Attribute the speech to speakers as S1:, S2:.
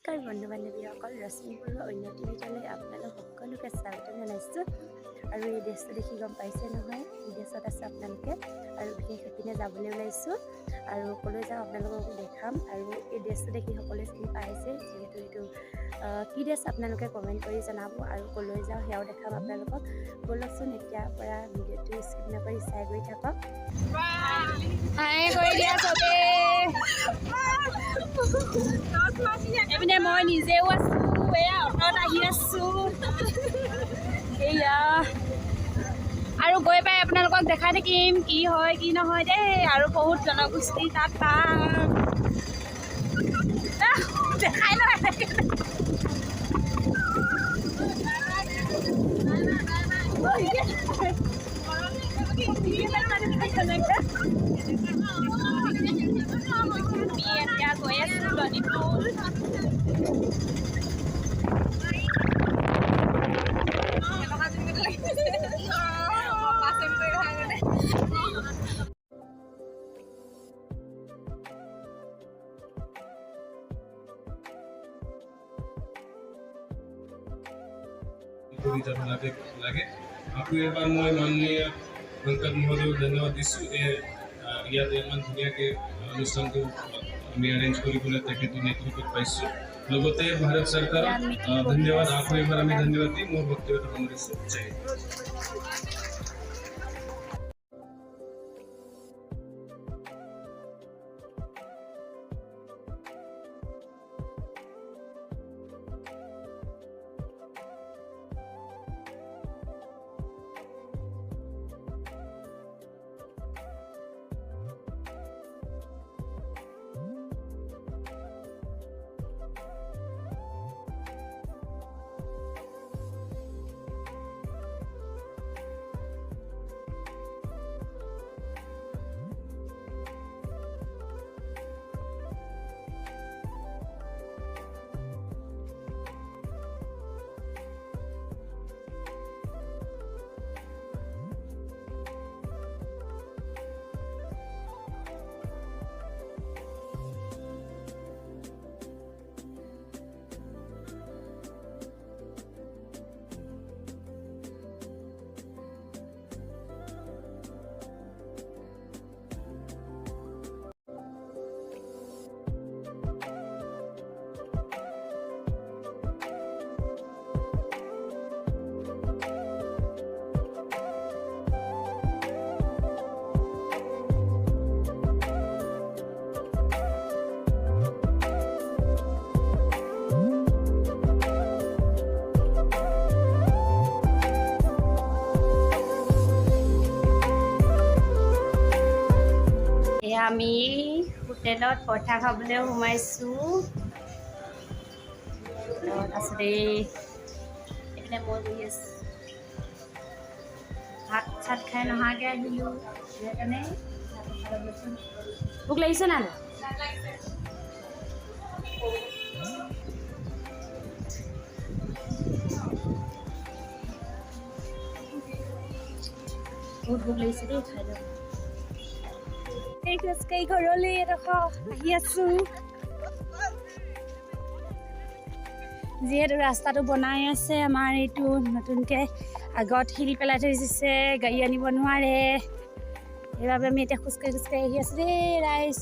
S1: নমস্কাৰ বন্ধু বান্ধৱীসকল, ৰশ্মি বৰুৱা উন্নতি ভিডিঅ'লৈ আপোনালোক সকলোকে স্বাগতম জনাইছোঁ। আৰু এই ড্ৰেছটো দেখি গম পাইছে নহয়, এই ড্ৰেছত আছে আপোনালোকে। আৰু বিশেষ সেইপিনে যাবলৈ ওলাইছোঁ আৰু ক'লৈ যাওঁ আপোনালোককো দেখাম। আৰু এই ড্ৰেছটো দেখি সকলোৱে চিনি পাইছে, যিহেতু এইটো কি ড্ৰেছ আপোনালোকে কমেণ্ট কৰি জনাব আৰু ক'লৈ যাওঁ সেয়াও দেখাম আপোনালোকক। ব'লকচোন এতিয়াৰ পৰা ভিডিঅ'টো স্কিপ নকৰি চাই গৈ থাকক।
S2: এপিনে মই নিজেও আছোঁ, এয়া অটত আহি আছোঁ এয়া, আৰু গৈ পাই আপোনালোকক দেখাই থাকিম কি হয় কি নহয় দেই। আৰু বহুত জনগোষ্ঠী তাত দেখাই নহয় এতিয়া গৈ আছোঁ ডিম্পু।
S3: লাগে আকৌ এবাৰ মই মাননীয় সংসদ মহোদয়ক ধন্যবাদ দিছোঁ। ইয়াত ইমান ধুনীয়াকৈ অনুষ্ঠানটো আমি এৰেঞ্জ কৰিবলৈ তেখেতৰ নেতৃত্বত পাইছোঁ। লগতে ভাৰত চৰকাৰক ধন্যবাদ, আকৌ এবাৰ আমি ধন্যবাদ দিম। মোৰ বক্তব্য সামৰিছোঁ। জয় হিন্দ।
S2: আমি হোটেলত পৰঠা খাবলৈ সোমাইছোঁ। তাৰপিছতে এইপিনে মই বহি আছোঁ, ভাত চাত খাই নহাকৈ আহিলোঁ। সেইকাৰণে ভোক লাগিছে না? বহুত ভোক লাগিছে দেই, খাই লওঁ। খোজকাঢ়ি ঘৰলৈ আহি আছোঁ, যিহেতু ৰাস্তাটো বনাই আছে। আমাৰ এইটো নতুনকৈ আগত শিল পেলাই থৈ দিছে, গাড়ী আনিব নোৱাৰে। সেইবাবে আমি এতিয়া খোজকাঢ়ি আছোঁ দেই ৰাইজ।